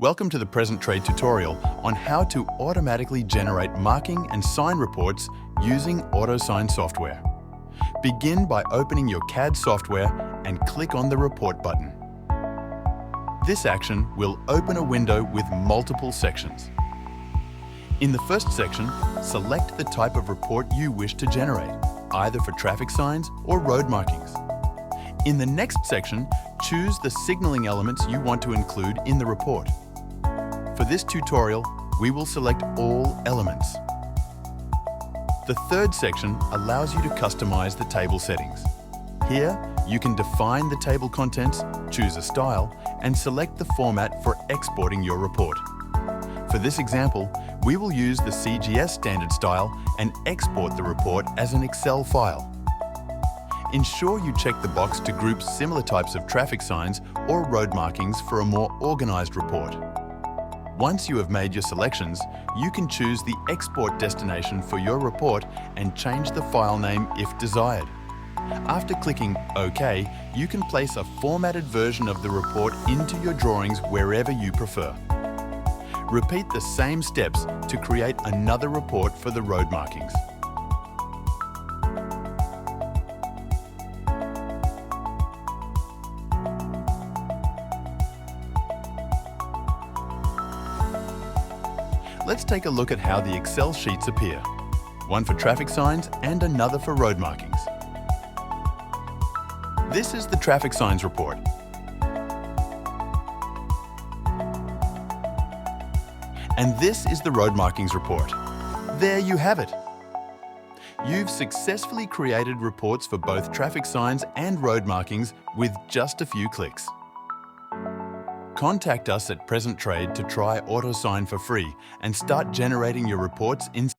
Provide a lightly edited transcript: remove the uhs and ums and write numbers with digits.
Welcome to the present trade tutorial on how to automatically generate marking and sign reports using AutoSign software. Begin by opening your CAD software and click on the Report button. This action will open a window with multiple sections. In the first section, select the type of report you wish to generate, either for traffic signs or road markings. In the next section, choose the signaling elements you want to include in the report. For this tutorial, we will select all elements. The third section allows you to customize the table settings. Here, you can define the table contents, choose a style, and select the format for exporting your report. For this example, we will use the C.G.S Standard style and export the report as an Excel file. Ensure you check the box to group similar types of traffic signs or road markings for a more organized report. Once you have made your selections, you can choose the export destination for your report and change the file name if desired. After clicking OK, you can place a formatted version of the report into your drawings wherever you prefer. Repeat the same steps to create another report for the road markings. Let's take a look at how the Excel sheets appear. One for traffic signs and another for road markings. This is the traffic signs report. And this is the road markings report. There you have it. You've successfully created reports for both traffic signs and road markings with just a few clicks. Contact us at Present Trade to try AutoSign for free and start generating your reports in